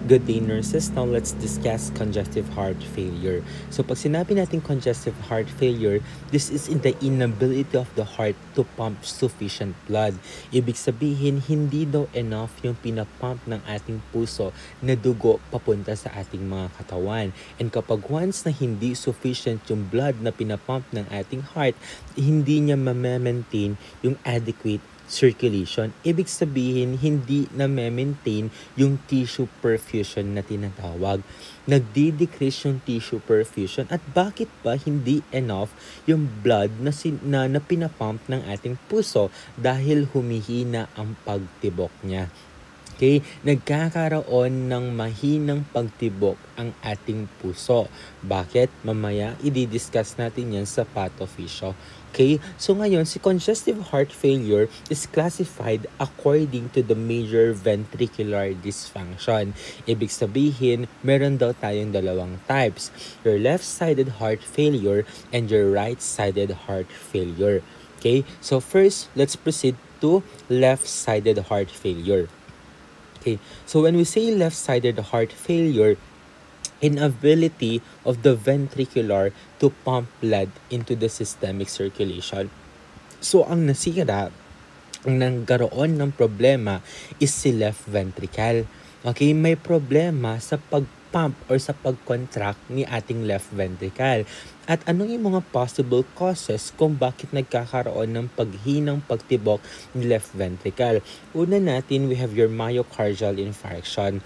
Good day, nurses. Now let's discuss congestive heart failure. So pag sinabi natin congestive heart failure, this is in the inability of the heart to pump sufficient blood. Ibig sabihin, hindi daw enough yung pinapump ng ating puso na dugo papunta sa ating mga katawan. And kapag once na hindi sufficient yung blood na pinapump ng ating heart, hindi niya ma-maintain yung adequate circulation. Ibig sabihin, hindi na maintain yung tissue perfusion na tinatawag. Nagdi-decrease yung tissue perfusion. At bakit ba hindi enough yung blood na pinapump ng ating puso? Dahil humihina ang pagtibok niya. Okay, nagkakaroon ng mahinang pagtibok ang ating puso. Bakit? Mamaya, i-discuss natin yan sa pathophysiology. Okay, so ngayon, si congestive heart failure is classified according to the major ventricular dysfunction. Ibig sabihin, meron daw tayong dalawang types. Your left-sided heart failure and your right-sided heart failure. Okay, so first, let's proceed to left-sided heart failure. Okay, so when we say left-sided heart failure, inability of the ventricular to pump blood into the systemic circulation. So ang nasira, ang nagkaroon ng problema is si left ventricle. Okay, may problema sa pag-pump or sa pag-contract ni ating left ventricle. At anong yung mga possible causes kung bakit nagkakaroon ng paghinang pagtibok ni left ventricle? Una natin, we have your myocardial infarction.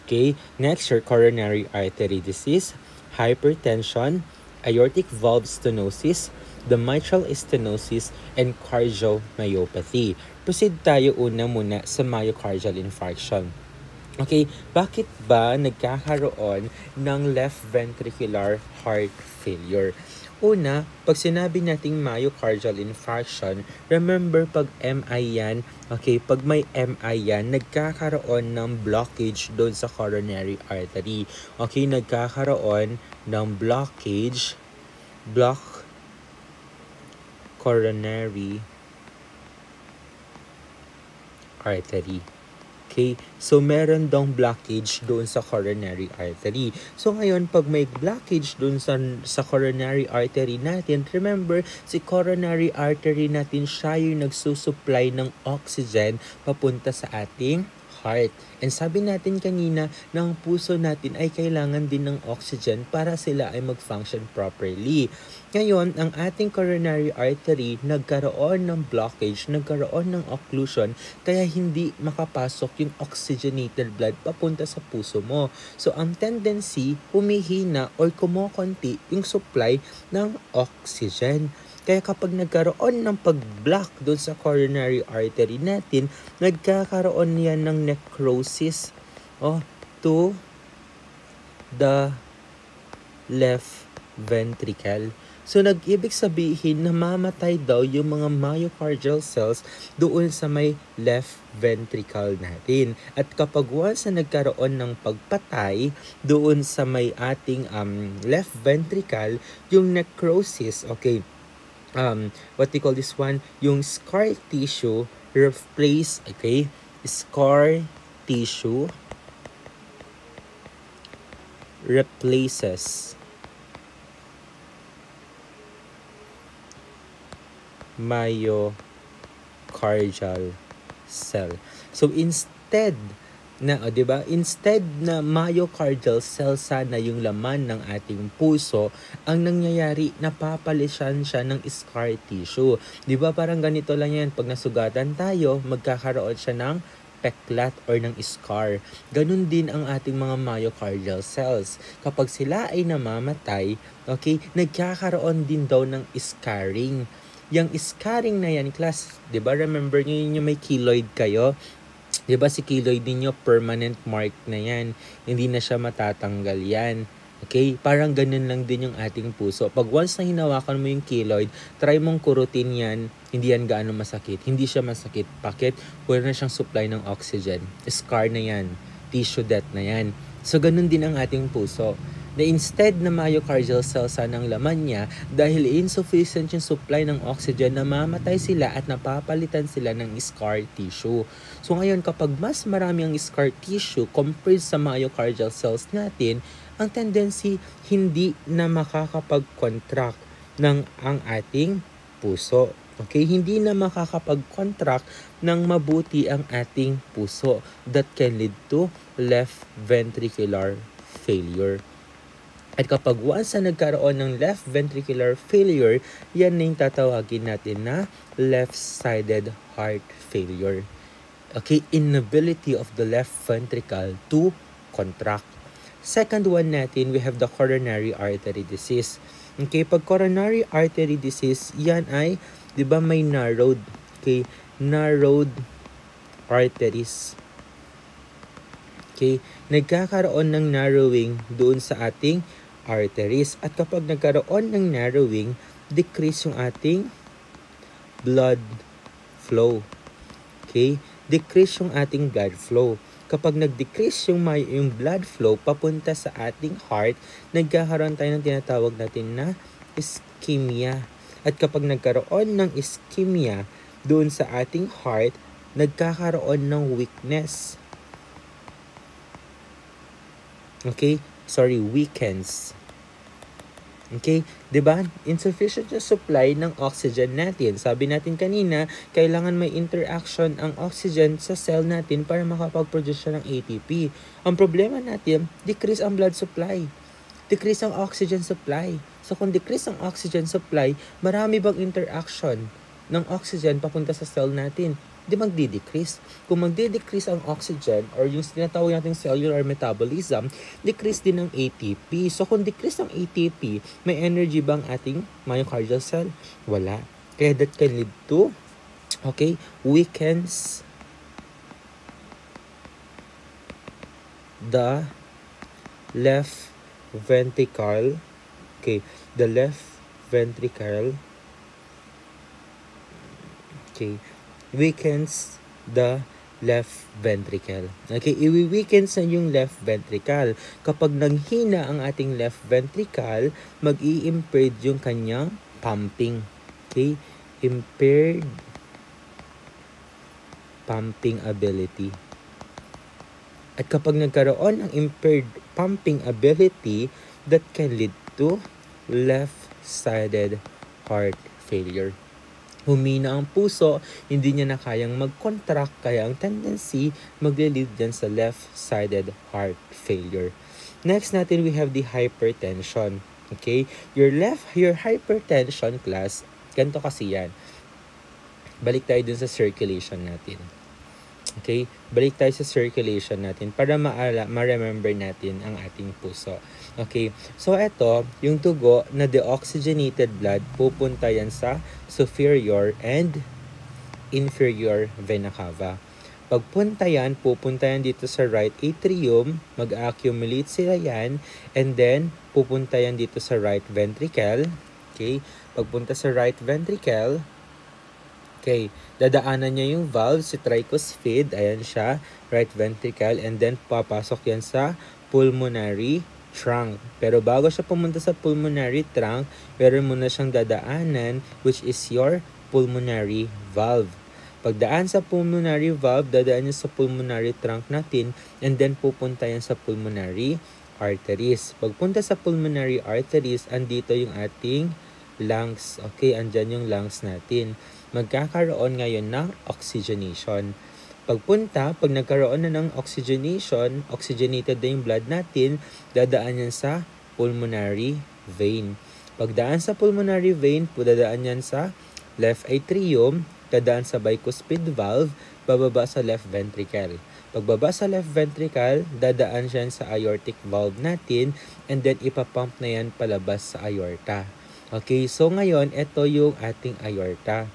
Okay, next, your coronary artery disease, hypertension, aortic valve stenosis, the mitral stenosis, and cardiomyopathy. Proceed tayo muna sa myocardial infarction. Okay, bakit ba nagkakaroon ng left ventricular heart failure? Una, pag sinabi nating myocardial infarction, remember pag MI yan, okay, pag may MI yan, nagkakaroon ng blockage doon sa coronary artery. Okay, nagkakaroon ng coronary artery. Okay, so meron daw blockage doon sa coronary artery. So ngayon, pag may blockage doon sa coronary artery natin, remember, si coronary artery natin, siya yung nagsusupply ng oxygen papunta sa ating heart. And sabi natin kanina na ang puso natin ay kailangan din ng oxygen para sila ay mag-function properly. Ngayon, ang ating coronary artery nagkaroon ng blockage, nagkaroon ng occlusion, kaya hindi makapasok yung oxygenated blood papunta sa puso mo. So, ang tendency, humihina or kumukonti yung supply ng oxygen. Kaya kapag nagkaroon ng pag-block doon sa coronary artery natin, nagkakaroon yan ng necrosis to the left ventricle. So, nag-ibig sabihin na mamatay daw yung mga myocardial cells doon sa may left ventricle natin. At kapag once na nagkaroon ng pagpatay doon sa may ating left ventricle, yung necrosis, okay, what we call this one, yung scar tissue replace, okay, scar tissue replaces myocardial cell. So instead na, instead na myocardial cell sana yung laman ng ating puso, ang nangyayari, napapalisan siya ng scar tissue. Parang ganito lang yan, pag nasugatan tayo, magkakaroon siya ng peklat or ng scar. Ganun din ang ating mga myocardial cells. Kapag sila ay namamatay, okay, nagkakaroon din daw ng scarring. Yung scarring na yan, class, remember nyo yung may keloid kayo? Si keloid ninyo, permanent mark na yan. Hindi na siya matatanggal yan. Okay? Parang ganun lang din yung ating puso. Pag once na hinawakan mo yung keloid, try mong kurutin yan. Hindi yan gaano masakit. Hindi siya masakit. Bakit? Wala na siyang supply ng oxygen. Scar na yan. Tissue death na yan. So, ganun din ang ating puso. na instead na myocardial cells ang laman niya, dahil insufficient yung supply ng oxygen, namamatay sila at napapalitan sila ng scar tissue. So ngayon, kapag mas marami ang scar tissue compared sa myocardial cells natin, ang tendency hindi na makakapag-contract ng ang ating puso. Okay, hindi na makakapag-contract ng mabuti ang ating puso. That can lead to left ventricular failure. At kapag once na nagkaroon ng left ventricular failure, yan na yung tatawagin natin na left-sided heart failure. Okay, inability of the left ventricle to contract. Second one natin, we have the coronary artery disease. Okay, pag coronary artery disease, yan ay, di ba may narrowed, okay, narrowed arteries. Okay, nagkakaroon ng narrowing doon sa ating arteries. At kapag nagkaroon ng narrowing, decrease yung ating blood flow. Okay, decrease yung ating blood flow. Kapag nag-decrease yung blood flow papunta sa ating heart, nagkakaroon tayo ng tinatawag natin na ischemia. At kapag nagkaroon ng ischemia doon sa ating heart, nagkakaroon ng weakness. Okay? Weakens. Okay? Diba? Insufficient yung supply ng oxygen natin. Sabi natin kanina, kailangan may interaction ang oxygen sa cell natin para makapag-produce siya ng ATP. Ang problema natin, decrease ang blood supply. Decrease ang oxygen supply. So kung decrease ang oxygen supply, marami bang interaction ng oxygen papunta sa cell natin? Di magdi-decrease. Kung magdi-decrease ang oxygen or yung tinatawag natin cellular metabolism, decrease din ang ATP. So kung decrease ang ATP, may energy bang ating myocardial cell? Wala. Kaya that can lead to, okay, weakens the left ventricle. Okay, the left ventricle. Okay, weakens the left ventricle. Okay, i-weakens na yung left ventricle. Kapag nanghina ang ating left ventricle, mag-i-impaired yung kanyang pumping. Okay, impaired pumping ability. At kapag nagkaroon ng impaired pumping ability, that can lead to left-sided heart failure. Humina ang puso, hindi niya na kayang mag-contract, kaya ang tendency magle-lead dyan sa left-sided heart failure. Next natin, we have the hypertension. Okay? Your hypertension class, ganito kasi yan. Balik tayo dun sa circulation natin. Okay? Balik tayo sa circulation natin para ma-remember natin ang ating puso. Okay? So, ito, yung dugo na deoxygenated blood, pupunta yan sa superior and inferior vena cava. Pagpunta yan, pupunta yan dito sa right atrium, mag-accumulate sila yan, and then, pupunta yan dito sa right ventricle. Okay? Pagpunta sa right ventricle, okay, dadaanan niya yung valve, si tricuspid, ayan siya, right ventricle, and then papasok yan sa pulmonary trunk. Pero bago siya pumunta sa pulmonary trunk, meron muna siyang dadaanan, which is your pulmonary valve. Pagdaan sa pulmonary valve, dadaan niya sa pulmonary trunk natin, and then pupunta yan sa pulmonary arteries. Pagpunta sa pulmonary arteries, andito yung ating lungs. Okay, andyan yung lungs natin. Magkakaroon ngayon ng oxygenation. Pag nagkaroon na ng oxygenation, oxygenated na yung blood natin, dadaan yan sa pulmonary vein. Pagdaan sa pulmonary vein, dadaan yan sa left atrium, dadaan sa bicuspid valve, bababa sa left ventricle. Pagbaba sa left ventricle, dadaan siya sa aortic valve natin, and then ipapump na yan palabas sa aorta. Okay, so ngayon, ito yung ating aorta.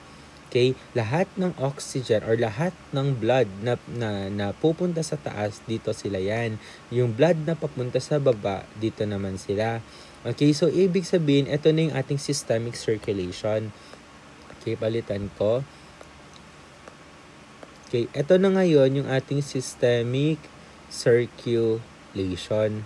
Okay, lahat ng oxygen or lahat ng blood na pupunta sa taas, dito sila yan. Yung blood na papunta sa baba, dito naman sila. Okay, so ibig sabihin, ito na yung ating systemic circulation. Okay, palitan ko. Okay, ito na ngayon yung ating systemic circulation.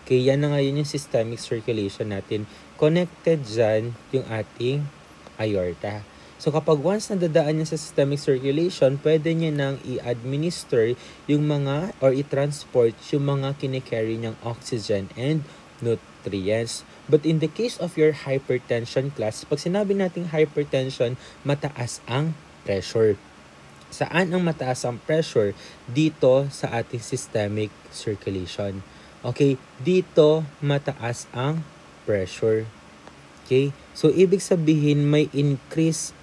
Okay, yan na ngayon yung systemic circulation natin. Connected dyan yung ating aorta. So kapag once nadadaan niya sa systemic circulation, pwede niya nang i-administer yung mga or i-transport yung mga kinikerry niyang oxygen and nutrients. But in the case of your hypertension class, pag sinabi nating hypertension, mataas ang pressure. Saan ang mataas ang pressure? Dito sa ating systemic circulation. Okay, dito mataas ang pressure. Okay, so ibig sabihin may increased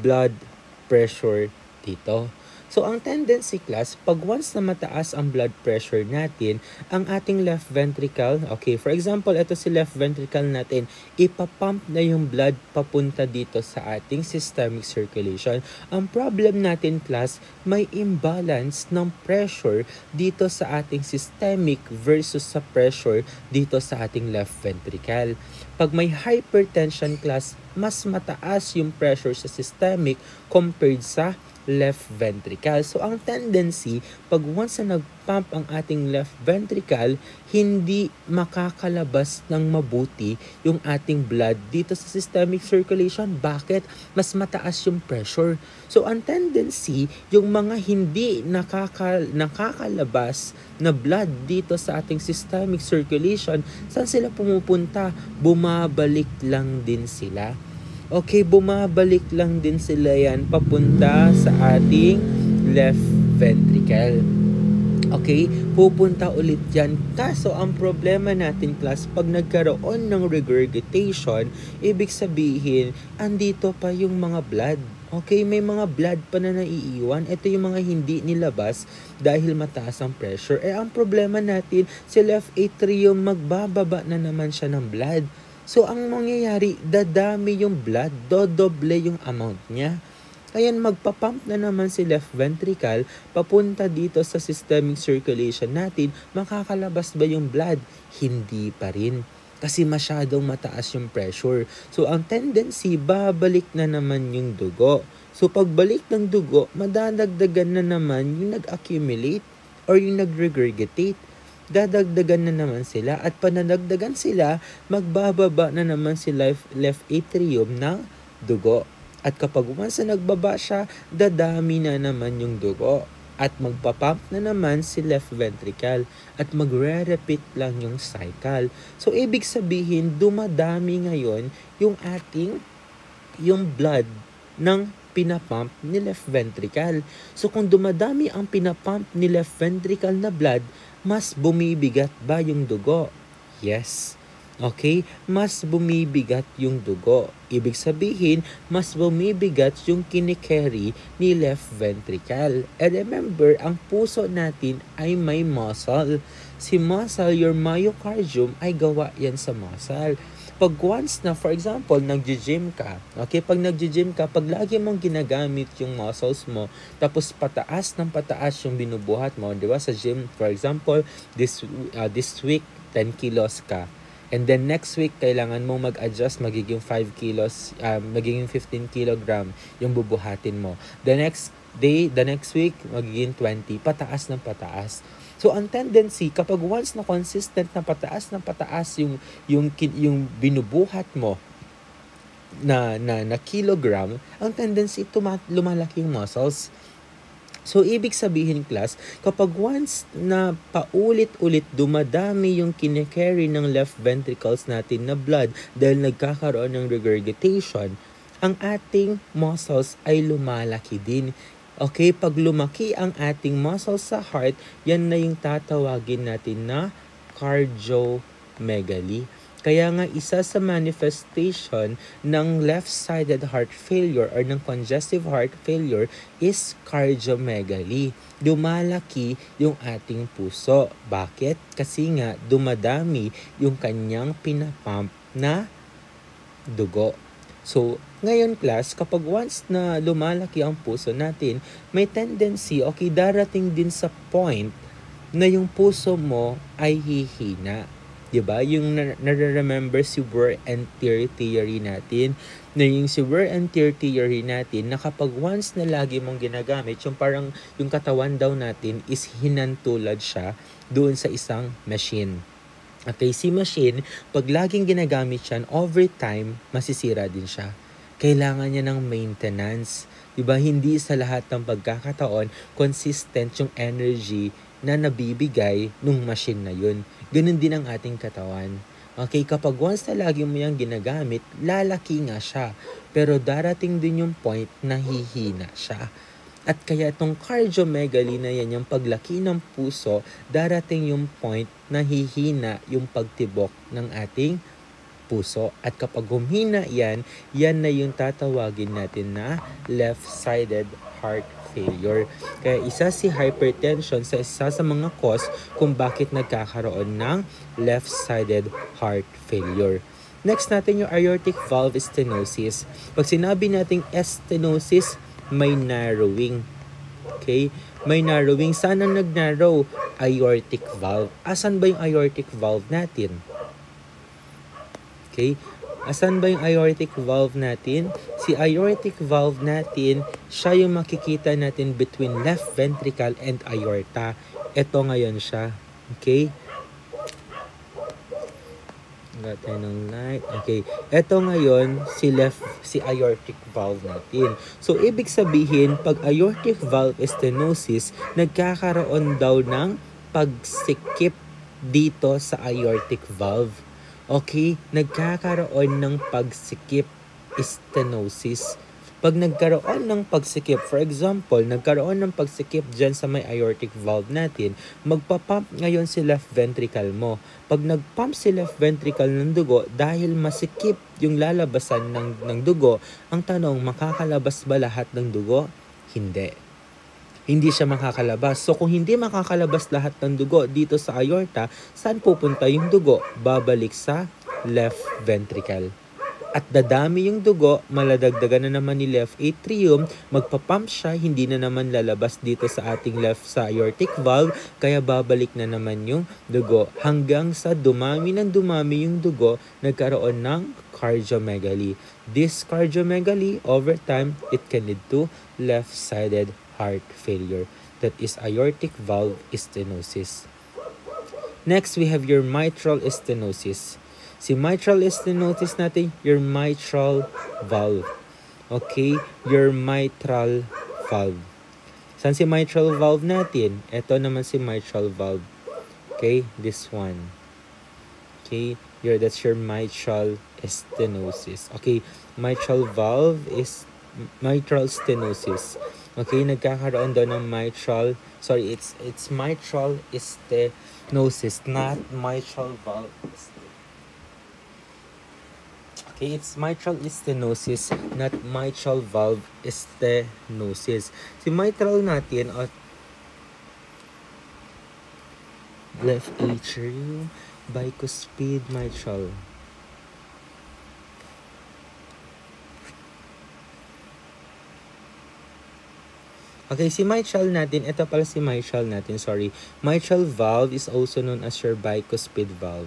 blood pressure dito. So ang tendency class, pag once na mataas ang blood pressure natin, ang ating left ventricle, okay, for example, ito si left ventricle natin, ipapump na yung blood papunta dito sa ating systemic circulation. Ang problem natin class, may imbalance ng pressure dito sa ating systemic versus sa pressure dito sa ating left ventricle. Pag may hypertension class, mas mataas yung pressure sa systemic compared sa left ventricle. So, ang tendency, pag once na nag-pump ang ating left ventricle, hindi makakalabas ng mabuti yung ating blood dito sa systemic circulation. Bakit? Mas mataas yung pressure. So, ang tendency, yung mga hindi nakakalabas na blood dito sa ating systemic circulation, saan sila pumupunta? Bumabalik lang din sila. Okay, bumabalik lang din sila yan papunta sa ating left ventricle. Okay, pupunta ulit yan. Kaso ang problema natin class, pag nagkaroon ng regurgitation, ibig sabihin, andito pa yung mga blood. Okay, may mga blood pa na naiiwan. Ito yung mga hindi nilabas dahil mataas ang pressure. Ang problema natin, si left atrium magbababa na naman siya ng blood. So, ang mangyayari, dadami yung blood, dodoble yung amount niya. Kaya magpapump na naman si left ventricle papunta dito sa systemic circulation natin. Makakalabas ba yung blood? Hindi pa rin. Kasi masyadong mataas yung pressure. So, ang tendency, babalik na naman yung dugo. So, pagbalik ng dugo, madadagdagan na naman yung nag-accumulate or yung nag-regurgitate. Dadagdagan na naman sila at panadagdagan sila, magbababa na naman si left atrium ng dugo. At kapag once na nagbaba siya, dadami na naman yung dugo. At magpapump na naman si left ventricle at magre-repeat lang yung cycle. So, ibig sabihin, dumadami ngayon yung blood ng pinapump ni left ventricle. So, kung dumadami ang pinapump ni left ventricle na blood, mas bumibigat ba yung dugo? Yes. Okay? Mas bumibigat yung dugo. Ibig sabihin, mas bumibigat yung kinikerry ni left ventricle. And remember, ang puso natin ay may muscle. Si muscle, your myocardium, ay gawa yan sa muscle. Pag once na, for example, nag-gym ka, okay, pag nag-gym ka, pag lagi mong ginagamit yung muscles mo, tapos pataas ng pataas yung binubuhat mo, di ba, sa gym, for example, this week, 10 kilos ka, and then next week, kailangan mong mag-adjust, magiging 5 kilos, magiging 15 kilogram yung bubuhatin mo. The next week, magiging 20, pataas ng pataas. So, ang tendency, kapag once na consistent na pataas yung binubuhat mo na kilogram, ang tendency, lumalaki yung muscles. So, ibig sabihin, class, kapag once na paulit-ulit dumadami yung kinikerry ng left ventricles natin na blood dahil nagkakaroon ng regurgitation, ang ating muscles ay lumalaki din. Okay, pag lumaki ang ating muscles sa heart, yan na yung tatawagin natin na cardiomegaly. Kaya nga isa sa manifestation ng left-sided heart failure or ng congestive heart failure is cardiomegaly. Lumalaki yung ating puso. Bakit? Kasi nga dumadami yung kanyang pinapump na dugo. So, ngayon class, kapag once na lumalaki ang puso natin, may tendency, okay, darating din sa point na yung puso mo ay hihina. Diba? Yung nare-remember si wear and tear theory natin, na yung si wear and tear theory natin, na kapag once na lagi mong ginagamit, yung parang yung katawan daw natin is hinantulad siya doon sa isang machine. Okay, si machine, pag laging ginagamit yan, over time, masisira din siya. Kailangan niya ng maintenance. Diba? Hindi sa lahat ng pagkakataon, consistent yung energy na nabibigay nung machine na yun. Ganun din ang ating katawan. Okay, kapag once na lagi mo yung ginagamit, lalaki nga siya. Pero darating din yung point na hihina siya. At kaya itong cardiomegaly na yan, yung paglaki ng puso, darating yung point na hihina yung pagtibok ng ating puso. At kapag humina yan, yan na yung tatawagin natin na left-sided heart failure. Kaya isa si hypertension sa isa sa mga cause kung bakit nagkakaroon ng left-sided heart failure. Next natin yung aortic valve stenosis. Pag sinabi nating stenosis, may narrowing. Okay? May narrowing. Saan ang nag-narrow? Aortic valve. Asan ba yung aortic valve natin? Okay? Asan ba yung aortic valve natin? Si aortic valve natin, siya yung makikita natin between left ventricle and aorta. Ito ngayon siya. Okay? Got tayo ng light. Okay. Ito ngayon, si aortic valve natin. So, ibig sabihin, pag aortic valve stenosis, nagkakaroon daw ng pagsikip dito sa aortic valve. Okay? Nagkakaroon ng pagsikip stenosis. Pag nagkaroon ng pagsikip, for example, nagkaroon ng pagsikip dyan sa may aortic valve natin, magpapump ngayon si left ventricle mo. Pag nagpump si left ventricle ng dugo, dahil masikip yung lalabasan ng dugo, ang tanong, makakalabas ba lahat ng dugo? Hindi. Hindi siya makakalabas. So kung hindi makakalabas lahat ng dugo dito sa aorta, saan pupunta yung dugo? Babalik sa left ventricle. At dadami yung dugo, maladagdagan na naman ni left atrium, magpapump siya, hindi na naman lalabas dito sa ating left sa aortic valve, kaya babalik na naman yung dugo. Hanggang sa dumami yung dugo, nagkaroon ng cardiomegaly. This cardiomegaly, over time, it can lead to left-sided heart failure. That is aortic valve stenosis. Next, we have your mitral stenosis. Si mitral stenosis natin, your mitral valve. Okay? Your mitral valve. Saan si mitral valve natin? Ito naman si mitral valve. Okay? This one. Okay? That's your mitral stenosis. Okay? Mitral valve is mitral stenosis. Okay? Nagkakaroon daw ng mitral, sorry, it's mitral stenosis, not mitral valve stenosis. Okay, it's mitral stenosis, not mitral valve stenosis. Si mitral natin, left atrium, bicuspid mitral. Okay, si mitral natin, ito pala si mitral natin, sorry. Mitral valve is also known as your bicuspid valve.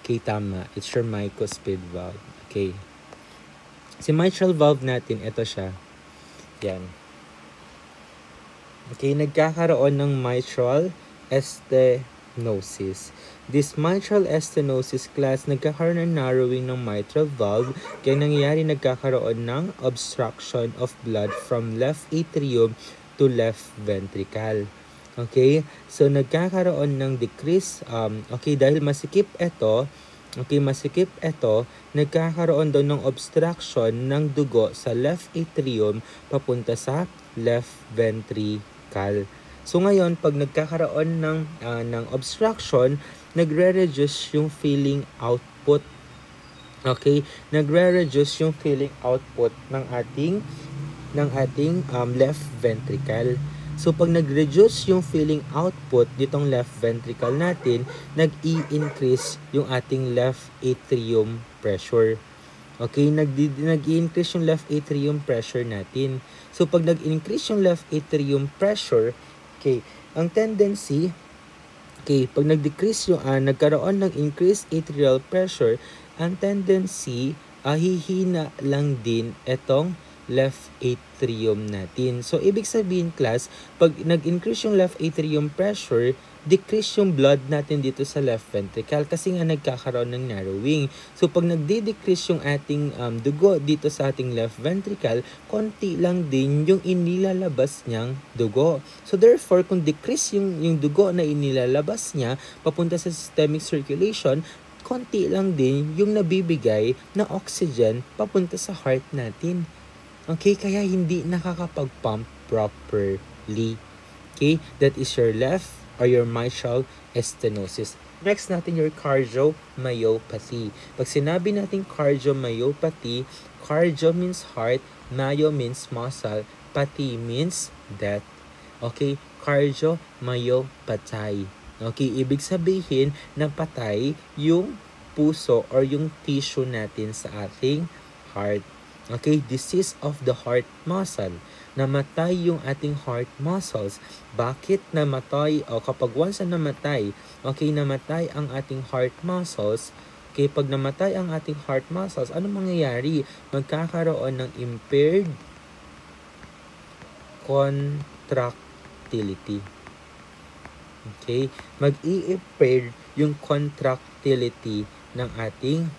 Okay, tama. It's your bicuspid valve. Okay. Si mitral valve natin, ito siya. Yan. Okay, nagkakaroon ng mitral stenosis. This mitral stenosis class, nagkakaroon ng narrowing ng mitral valve, kaya nangyayari nagkakaroon ng obstruction of blood from left atrium to left ventricle. Okay? So, nagkakaroon ng decrease, okay, dahil masikip ito, nagkakaroon daw ng obstruction ng dugo sa left atrium papunta sa left ventricle. So, ngayon, pag nagkakaroon ng obstruction, nagre-reduce yung feeling output. Okay? Nagre-reduce yung feeling output ng ating left ventricle. So, pag nag-reduce yung feeling output nitong left ventricle natin, nag-i-increase yung ating left atrium pressure. Okay? Nag-i-increase yung left atrium pressure natin. So, pag nag-increase yung left atrium pressure, okay, ang tendency, okay, pag nag-decrease yung, nagkaroon ng increased atrial pressure, ang tendency, hihina lang din itong left atrium natin. So, ibig sabihin, class, pag nag-increase yung left atrium pressure, decrease yung blood natin dito sa left ventricle kasi nga nagkakaroon ng narrowing. So, pag nagde-decrease yung ating dugo dito sa ating left ventricle, konti lang din yung inilalabas niyang dugo. So, therefore, kung decrease yung dugo na inilalabas niya papunta sa systemic circulation, konti lang din yung nabibigay na oxygen papunta sa heart natin. Okay, kaya hindi nakakapag-pump properly. Okay, that is your left or your mitral stenosis. Next natin your cardiomyopathy. Pag sinabi natin cardiomyopathy, cardio means heart, myo means muscle, pathy means death. Okay, cardiomyopathy. Okay, ibig sabihin na patay yung puso or yung tissue natin sa ating heart. Okay, disease of the heart muscle. Namatay yung ating heart muscles. Bakit namatay? O kapag once na namatay, okay, namatay ang ating heart muscles, okay, pag namatay ang ating heart muscles, ano mangyayari? Magkakaroon ng impaired contractility. Okay, mag-i-impair yung contractility ng ating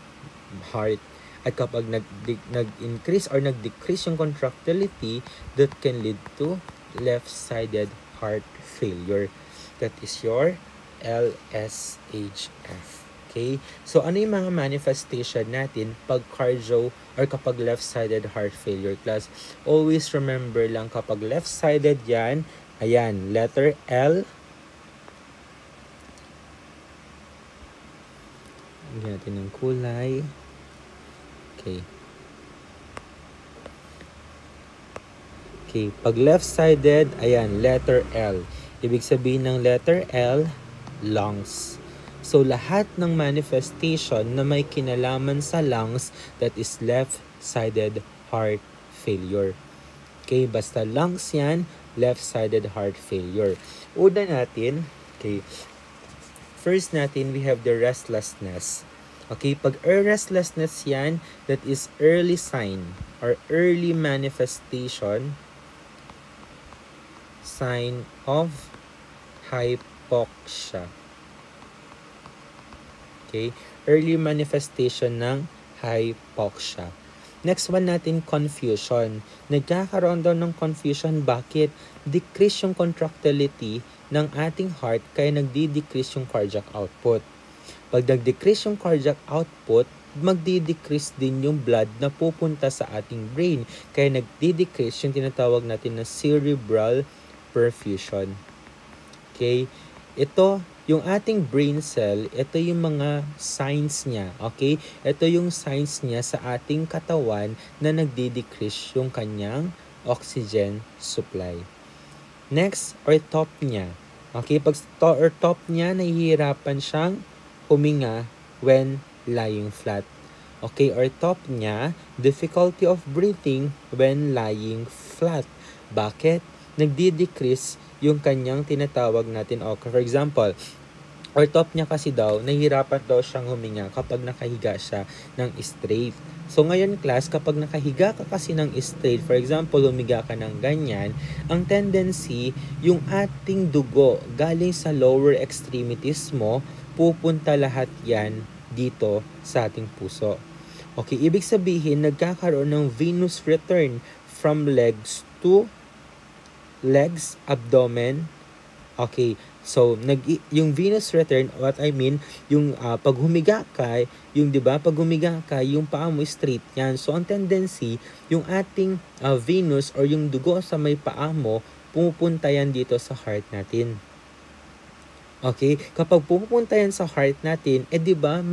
heart. At kapag nag-increase or nag-decrease yung contractility, that can lead to left-sided heart failure. That is your LSHF. Okay? So, ano yung mga manifestation natin pag cardio or kapag left-sided heart failure, class? Always remember lang kapag left-sided yan, ayan, letter L. Lagyan natin ng kulay. Okay. Okay, pag left-sided, ayan, letter L. Ibig sabihin ng letter L, lungs. So, lahat ng manifestation na may kinalaman sa lungs, that is left-sided heart failure. Okay, basta lungs yan, left-sided heart failure. Una natin, okay, first natin, we have the restlessness. Okay, pag restlessness yan, that is early sign or early manifestation, sign of hypoxia. Okay, early manifestation ng hypoxia. Next one natin, confusion. Nagkakaroon daw ng confusion. Bakit? Decrease yung contractility ng ating heart kaya nagdi-decrease yung cardiac output. Pag nag-decrease yung cardiac output, magdi-decrease din yung blood na pupunta sa ating brain. Kaya nagdi-decrease yung tinatawag natin na cerebral perfusion. Okay? Ito, yung ating brain cell, ito yung mga signs niya. Okay? Ito yung signs niya sa ating katawan na nagdi-decrease yung kanyang oxygen supply. Next, top niya. Okay? Pag top niya, nahihirapan siyang huminga when lying flat. Okay, or top niya, difficulty of breathing when lying flat. Bakit? Nagdi-decrease yung kanyang tinatawag natin, for example, or top niya kasi daw, nahihirapan daw siyang huminga kapag nakahiga siya ng straight. So ngayon class, kapag nakahiga ka kasi ng straight, for example, humiga ka ng ganyan, ang tendency, yung ating dugo galing sa lower extremities mo, pupunta lahat yan dito sa ating puso. Okay, ibig sabihin, nagkakaroon ng venous return from legs to legs, abdomen. Okay, so yung venous return, what I mean, yung pag humiga ka, yung 'di ba, pag humiga ka, yung paa mo straight yan. So ang tendency, yung ating venous or yung dugo sa may paa mo, pupunta yan dito sa heart natin. Okay, kapag pupunta yan sa heart natin, 'di ba,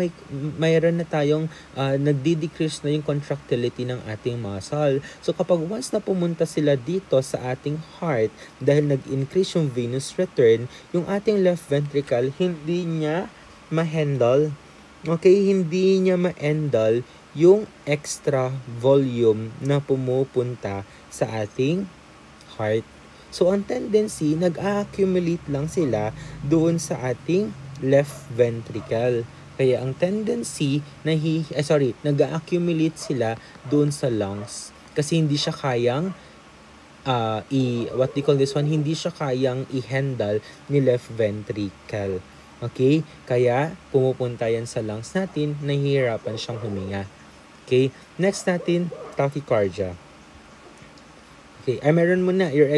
mayroon na tayong nagdi-decrease na yung contractility ng ating muscle. So kapag once na pumunta sila dito sa ating heart, dahil nag-increase yung venous return, yung ating left ventricle hindi niya ma-handle. Okay, hindi niya ma-handle yung extra volume na pumupunta sa ating heart. So, ang tendency, nag-accumulate lang sila doon sa ating left ventricle. Kaya ang tendency, nag-accumulate sila doon sa lungs. Kasi hindi siya kayang what they call this one, hindi siya kayang i-handle ni left ventricle. Okay? Kaya, pumupunta yan sa lungs natin, nahihirapan siyang huminga. Okay? Next natin, tachycardia. Okay, meron mo na your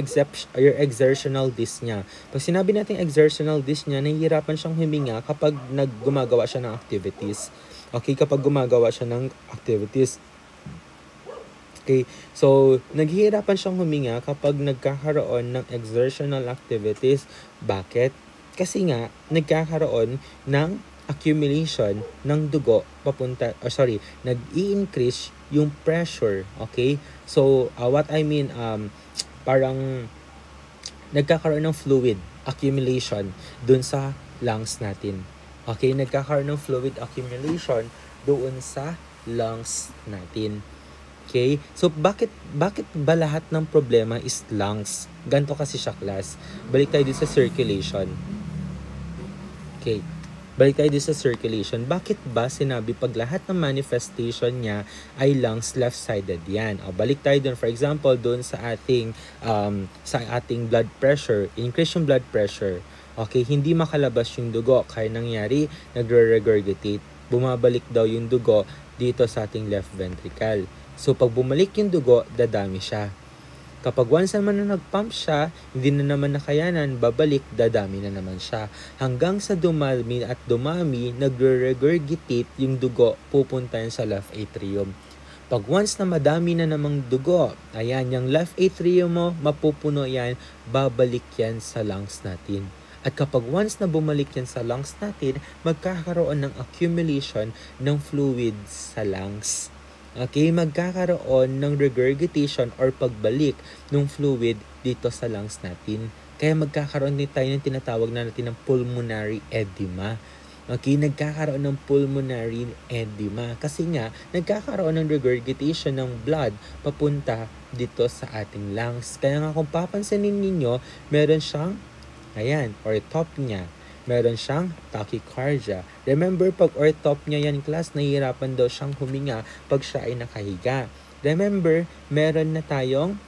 exertional dyspnea. Pag sinabi natin exertional dyspnea, nahihirapan siyang huminga kapag gumagawa siya ng activities. Okay, kapag gumagawa siya ng activities. Okay, so naghihirapan siyang huminga kapag nagkakaroon ng exertional activities. Bakit? Kasi nga, nagkakaroon ng accumulation ng dugo papunta, nag-i-increase yung pressure, okay? So, what I mean, parang nagkakaroon ng fluid accumulation dun sa lungs natin. Okay, nagkakaroon ng fluid accumulation doon sa lungs natin. Okay? So, bakit ba lahat ng problema is lungs? Ganto kasi siya, class. Balik tayo dito sa circulation. Okay. Balik tayo dito sa circulation. Bakit ba sinabi pag lahat ng manifestation niya ay lungs, left-sided yan? O, balik tayo dun. For example, dun sa ating blood pressure, increase yung blood pressure. Okay, hindi makalabas yung dugo. Kaya nangyari, nagre-regurgitate. Bumabalik daw yung dugo dito sa ating left ventricle. So, pag bumalik yung dugo, dadami siya. Kapag once naman na nag-pump siya, hindi na naman nakayanan, babalik, dadami na naman siya. Hanggang sa dumami at dumami, nagre-regurgitate yung dugo, pupunta yan sa left atrium. Pag once na madami na namang dugo, ayan, yung left atrium mo, mapupuno yan, babalik yan sa lungs natin. At kapag once na bumalik yan sa lungs natin, magkakaroon ng accumulation ng fluids sa lungs. Okay, magkakaroon ng regurgitation or pagbalik ng fluid dito sa lungs natin. Kaya magkakaroon din tayo ng tinatawag na natin ng pulmonary edema. Okay, nagkakaroon ng pulmonary edema kasi nga nagkakaroon ng regurgitation ng blood papunta dito sa ating lungs. Kaya nga kung papansinin ninyo, meron siyang, ayan, orthopnea. Meron siyang tachycardia. Remember, pag orthopnea yan, class, nahihirapan daw siyang huminga pag siya ay nakahiga. Remember, meron na tayong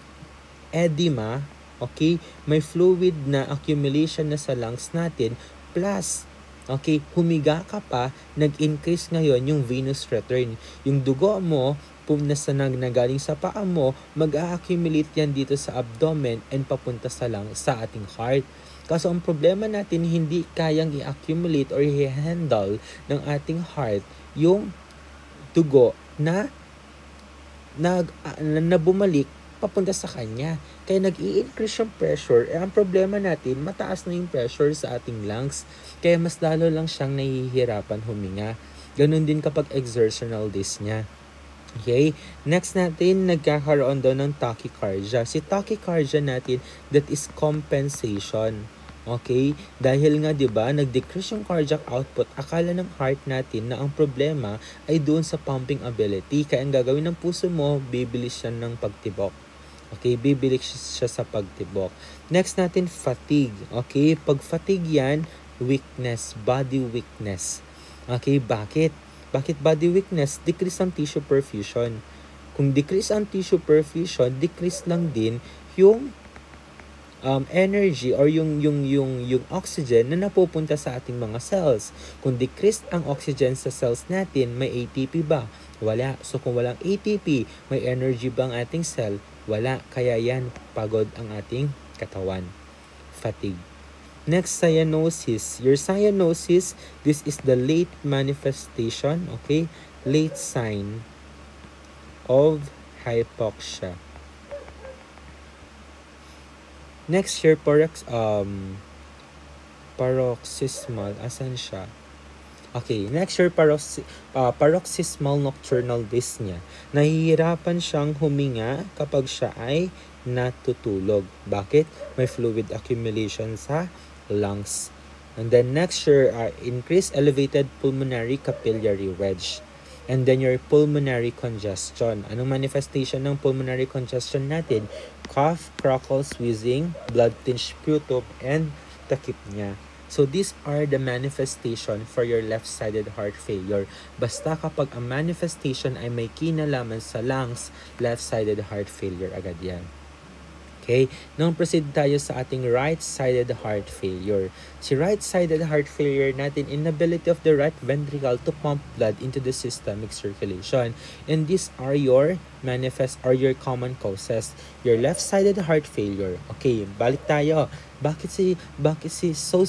edema, okay? May fluid na accumulation na sa lungs natin, plus, okay, humiga ka pa, nag-increase ngayon yung venous return. Yung dugo mo, nagaling sa paa mo, mag-a-accumulate yan dito sa abdomen and papunta sa ating heart. Kaso ang problema natin, hindi kayang i-accumulate or i-handle ng ating heart yung dugo na bumalik papunta sa kanya. Kaya nag-i-increase yung pressure. Ang problema natin, mataas na yung pressure sa ating lungs. Kaya mas lalo lang siyang nahihirapan huminga. Ganun din kapag exertional dyspnea. Okay? Next natin, nagkakaroon daw ng tachycardia. Si tachycardia natin, that is compensation. Okay? Dahil nga 'di ba, nag-decrease yung cardiac output, akala ng heart natin na ang problema ay doon sa pumping ability. Kaya ang gagawin ng puso mo, bibilis siya ng pagtibok. Okay, bibilis siya sa pagtibok. Next natin, fatigue. Okay, pag fatigue yan, weakness, body weakness. Okay, bakit? Bakit body weakness? Decrease ang tissue perfusion. Kung decrease ang tissue perfusion, decrease lang din yung energy or yung oxygen na napupunta sa ating mga cells. Kung decreased ang oxygen sa cells natin, may ATP ba? Wala. So kung walang ATP, may energy ba ang ating cell? Wala. Kaya yan, pagod ang ating katawan. Fatigue. Next, cyanosis. Your cyanosis, this is the late manifestation, okay? Late sign of hypoxia. Next year, paroxysmal. Asan siya? Okay, next year, paroxysmal nocturnal dyspnea. Nahihirapan siyang huminga kapag siya ay natutulog. Bakit? May fluid accumulation sa lungs. And then next year, increased elevated pulmonary capillary wedge. And then your pulmonary congestion. Anong manifestation ng pulmonary congestion natin? Cough, crackles, wheezing, blood-tinged sputum, and tachypnea. So these are the manifestation for your left-sided heart failure. Basta kapag ang manifestation ay may kinalaman sa lungs, left-sided heart failure agad yan. Okay, nung proceed tayo sa ating right-sided heart failure. Si right-sided heart failure natin, inability of the right ventricle to pump blood into the systemic circulation. And these are your manifest or your common causes. Your left-sided heart failure. Okay, balik tayo. Si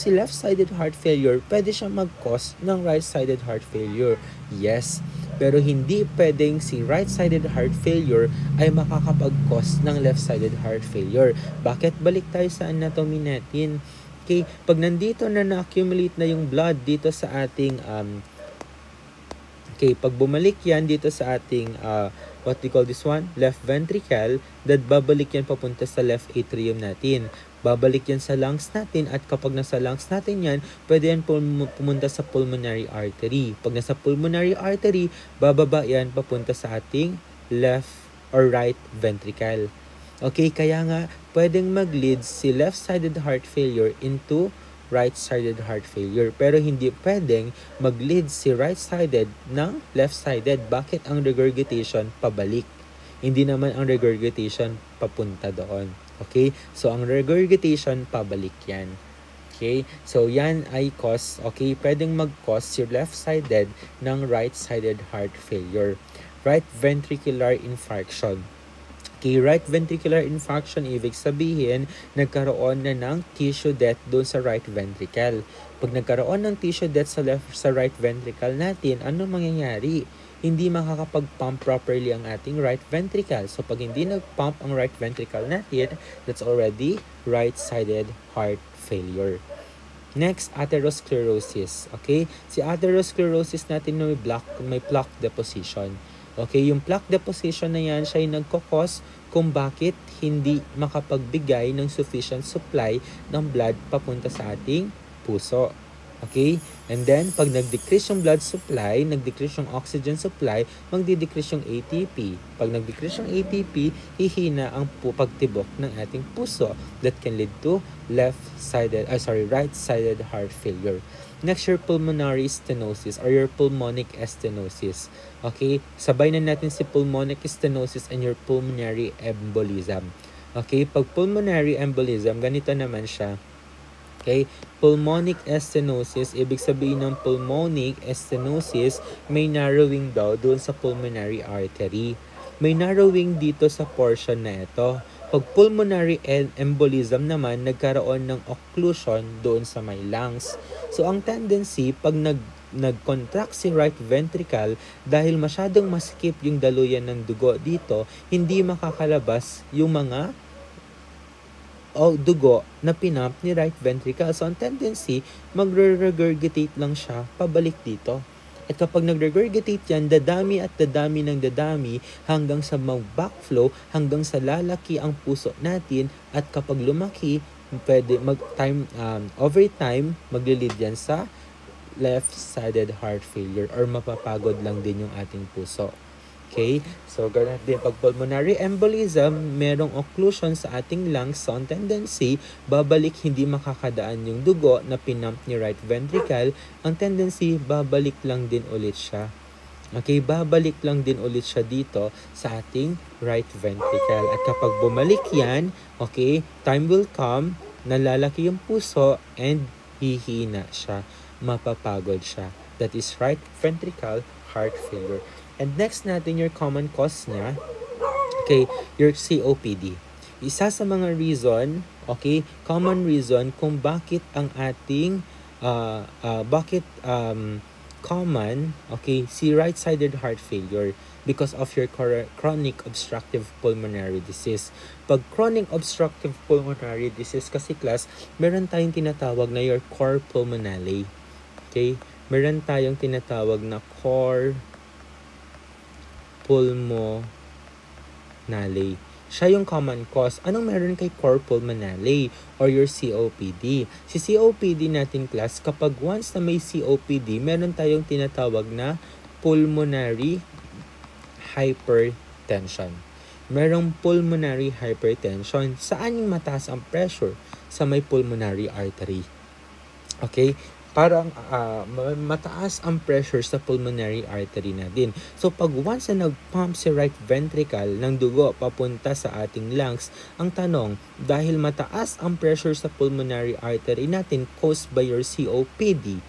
left-sided heart failure, pwede siya mag-cause ng right-sided heart failure. Yes, pero hindi pwedeng si right-sided heart failure ay makakapag-cause ng left-sided heart failure. Bakit? Balik tayo sa anatomy natin. Okay, pag nandito na-accumulate na yung blood dito sa ating pag bumalik yan dito sa ating what we call this one, left ventricle, that babalik yan papunta sa left atrium natin. Babalik yan sa lungs natin, at kapag nasa lungs natin yan, pwede yan pumunta sa pulmonary artery. Pag nasa pulmonary artery, bababa yan papunta sa ating left or right ventricle. Okay, kaya nga, pwedeng mag-lead si left-sided heart failure into right-sided heart failure. Pero hindi pwedeng mag-lead si right-sided ng left-sided. Bakit? Ang regurgitation pabalik. Hindi naman ang regurgitation papunta doon. Okay? So, ang regurgitation pabalik yan. Okay? So, yan ay cause. Okay? Pwedeng mag-cause si left-sided ng right-sided heart failure. Right ventricular infarction. Okay, right ventricular infarction, ibig sabihin, nagkaroon na ng tissue death doon sa right ventricle. Pag nagkaroon ng tissue death sa right ventricle natin, ano mangyayari? Hindi makakapag-pump properly ang ating right ventricle. So, pag hindi nag-pump ang right ventricle natin, that's already right-sided heart failure. Next, atherosclerosis. Okay? Si atherosclerosis natin may plaque deposition. Okay, yung plaque deposition na yan, siya yung nagkakos kung bakit hindi makapagbigay ng sufficient supply ng blood papunta sa ating puso. Okay? And then, pag nag-decrease yung blood supply, nag-decrease yung oxygen supply, magdi-decrease yung ATP. Pag nag-decrease yung ATP, hihina ang pagtibok ng ating puso that can lead to right-sided heart failure. Next, your pulmonary stenosis or your pulmonic stenosis. Okay? Sabay na natin si pulmonic stenosis and your pulmonary embolism. Okay? Pag pulmonary embolism, ganito naman siya. Okay? Pulmonic stenosis, ibig sabihin ng pulmonic stenosis, may narrowing daw doon sa pulmonary artery. May narrowing dito sa portion na ito. Pag pulmonary embolism naman, nagkaroon ng occlusion doon sa may lungs. So, ang tendency, pag nag-contract si right ventricle, dahil masyadong masikip yung daluyan ng dugo dito, hindi makakalabas yung mga dugo na pinump ni right ventricle. So, ang tendency, magre-regurgitate lang siya pabalik dito. At kapag nag-regurgitate yan, dadami ng dadami hanggang sa mag-backflow, hanggang sa lalaki ang puso natin, at kapag lumaki, pwede over time, maglilid yan sa left-sided heart failure or mapapagod lang din yung ating puso. Okay? So, ganun din. Pag pulmonary embolism, merong occlusion sa ating lungs. So, ang tendency, babalik, hindi makakadaan yung dugo na pinump ni right ventricle. Ang tendency, babalik lang din ulit siya. Okay? Babalik lang din ulit siya dito sa ating right ventricle. At kapag bumalik yan, okay, time will come, nalalaki yung puso, and hihina siya. Mapapagod siya. That is right ventricle heart failure. And next natin, your common cause niya, okay, your COPD. Isa sa mga reason, okay, common reason kung bakit ang ating, common, okay, si right-sided heart failure because of your chronic obstructive pulmonary disease. Pag chronic obstructive pulmonary disease kasi class, meron tayong tinatawag na your cor pulmonale. Okay? Meron tayong tinatawag na cor pulmonale. Siya yung common cause. Anong meron kay cor pulmonale or your COPD? Si COPD natin class, kapag once na may COPD, meron tayong tinatawag na pulmonary hypertension. Merong pulmonary hypertension. Saan yung mataas ang pressure? Sa may pulmonary artery. Okay? Parang mataas ang pressure sa pulmonary artery natin. So pag once na nag-pump si right ventricle ng dugo papunta sa ating lungs, ang tanong, dahil mataas ang pressure sa pulmonary artery natin caused by your COPD,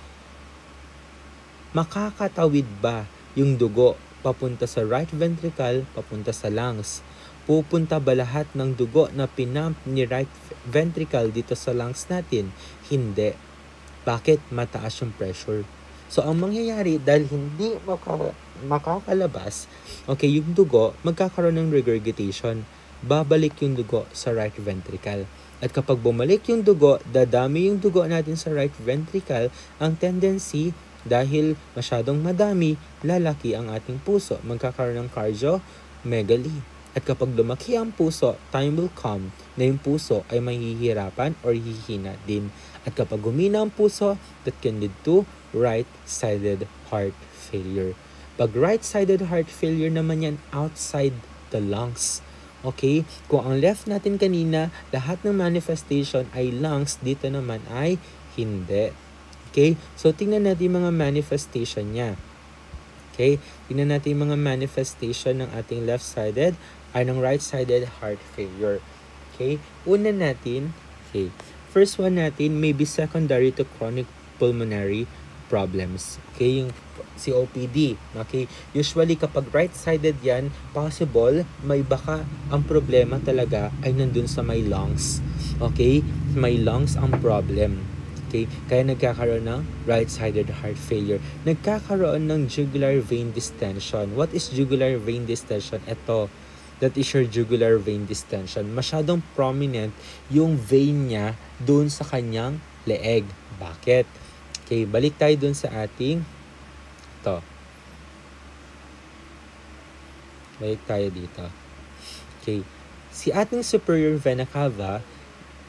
makakatawid ba yung dugo papunta sa right ventricle, papunta sa lungs? Pupunta ba lahat ng dugo na pinump ni right ventricle dito sa lungs natin? Hindi. Bakit? Mataas yung pressure. So, ang mangyayari, dahil hindi makakalabas, okay, yung dugo, magkakaroon ng regurgitation. Babalik yung dugo sa right ventricle. At kapag bumalik yung dugo, dadami yung dugo natin sa right ventricle, ang tendency, dahil masyadong madami, lalaki ang ating puso. Magkakaroon ng cardiomegaly. At kapag lumaki ang puso, time will come na yung puso ay mahihirapan or hihina din. At kapag humina ang puso, that can lead to right-sided heart failure. Pag right-sided heart failure naman yan, outside the lungs. Okay? Kung ang left natin kanina, lahat ng manifestation ay lungs, dito naman ay hindi. Okay? So, tingnan natin mga manifestation niya. Okay? Tingnan natin mga manifestation ng ating left-sided ay ng right-sided heart failure. Okay? Una natin, okay, first one natin may be secondary to chronic pulmonary problems. Okay, yung COPD. Okay, usually kapag right-sided yan, possible may baka ang problema talaga ay nandun sa may lungs. Okay, may lungs ang problem. Okay, kaya nagkakaroon ng right-sided heart failure. Nagkakaroon ng jugular vein distension. What is jugular vein distension? Ito, that is your jugular vein distension. Masyadong prominent yung vein niya doon sa kanyang leeg. Bakit? Okay, balik tayo doon sa ating ito. Balik tayo dito. Okay, si ating superior vena cava,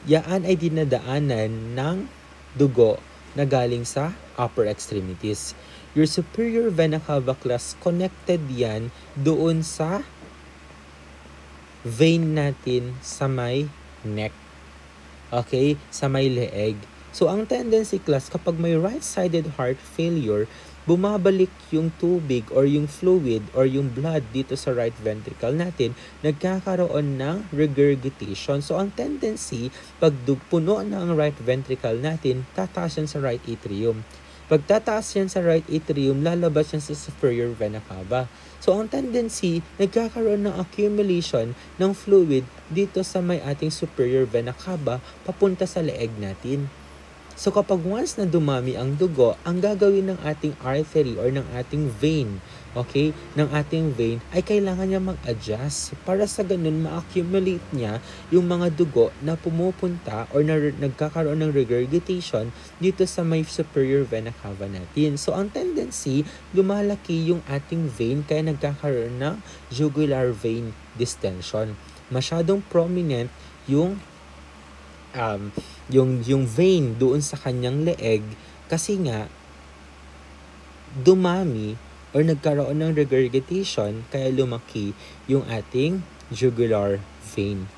yaan ay dinadaanan ng dugo na galing sa upper extremities. Your superior vena cava class, connected yan doon sa vein natin sa may neck. Okay? Sa may leeg. So, ang tendency class, kapag may right-sided heart failure, bumabalik yung tubig or yung fluid or yung blood dito sa right ventricle natin, nagkakaroon ng regurgitation. So, ang tendency, pag puno na ang right ventricle natin, tataas yan sa right atrium. Pag tataas yan sa right atrium, lalabas yan sa superior vena cava. So, ang tendency, nagkakaroon ng accumulation ng fluid dito sa may ating superior vena cava papunta sa leeg natin. So, kapag once na dumami ang dugo, ang gagawin ng ating artery or ng ating vein, okay, ng ating vein, ay kailangan niya mag-adjust para sa ganun ma-accumulate niya yung mga dugo na pumupunta or na nagkakaroon ng regurgitation dito sa may superior vena cava natin. So, ang tendency, lumalaki yung ating vein kaya nagkakaroon ng jugular vein distension. Masyadong prominent yung vein doon sa kanyang leeg kasi nga dumami or nagkaroon ng regurgitation kaya lumaki yung ating jugular vein.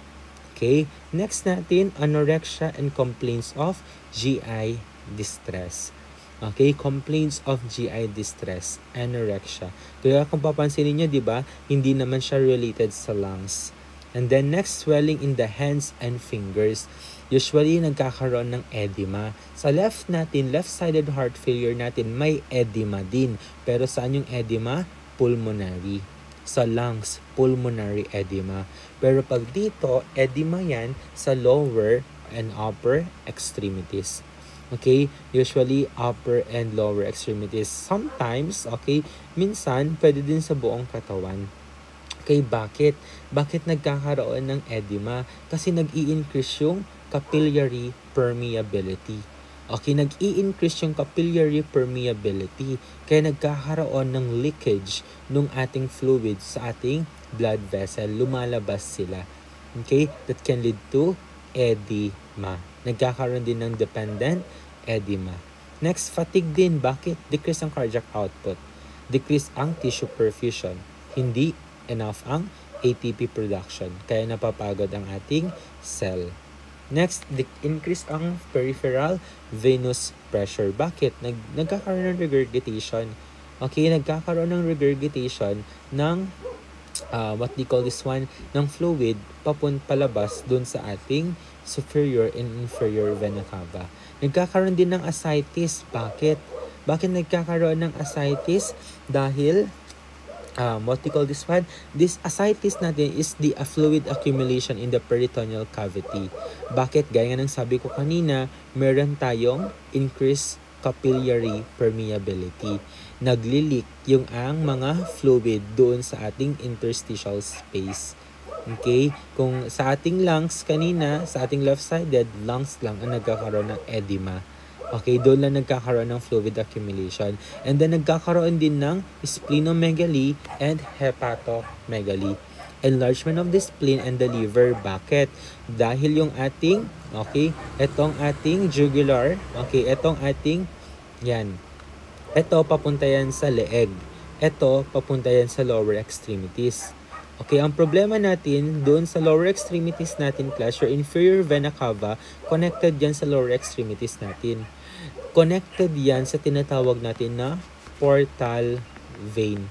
Okay? Next natin, anorexia and complaints of GI distress. Okay, complaints of GI distress, anorexia. Kaya kung papansinin niyo, 'di ba, hindi naman siya related sa lungs. And then next, swelling in the hands and fingers. Usually, nagkakaroon ng edema. Sa left natin, left-sided heart failure natin, may edema din. Pero saan yung edema? Pulmonary. Sa lungs, pulmonary edema. Pero pag dito, edema yan sa lower and upper extremities. Okay? Usually, upper and lower extremities. Sometimes, okay, minsan, pwede din sa buong katawan. Okay, bakit? Bakit nagkakaroon ng edema? Kasi nag-i-increase yung capillary permeability. Okay, nag-i-increase yung capillary permeability. Kaya nagkakaroon ng leakage ng ating fluid sa ating blood vessel. Lumalabas sila. Okay, that can lead to edema. Nagkakaroon din ng dependent edema. Next, fatigue din. Bakit? Decrease ang cardiac output. Decrease ang tissue perfusion. Hindi enough ang ATP production. Kaya napapagod ang ating cell. Next, increase ang peripheral venous pressure. Bakit? Nagkakaroon ng regurgitation. Okay, nagkakaroon ng regurgitation ng what they call this one, ng fluid palabas dun sa ating superior and inferior vena cava. Nagkakaroon din ng ascites. Bakit? Bakit nagkakaroon ng ascites? Dahil what we call this one, this ascites natin is the fluid accumulation in the peritoneal cavity. Bakit? Gaya ng sabi ko kanina, meron tayong increased capillary permeability. Naglilik yung ang mga fluid doon sa ating interstitial space. Okay? Kung sa ating lungs kanina, sa ating left-sided, lungs lang ang nagkakaroon ng edema. Okay, doon lang nagkakaroon ng fluid accumulation. And then nagkakaroon din ng splenomegaly and hepatomegaly. Enlargement of the spleen and the liver. Bakit? Dahil yung ating, okay, etong ating jugular, okay, etong ating, yan, eto papunta yan sa leeg. Eto papunta yan sa lower extremities. Okay, ang problema natin doon sa lower extremities natin, class, your inferior vena cava, connected yan sa lower extremities natin. Connected yan sa tinatawag natin na portal vein.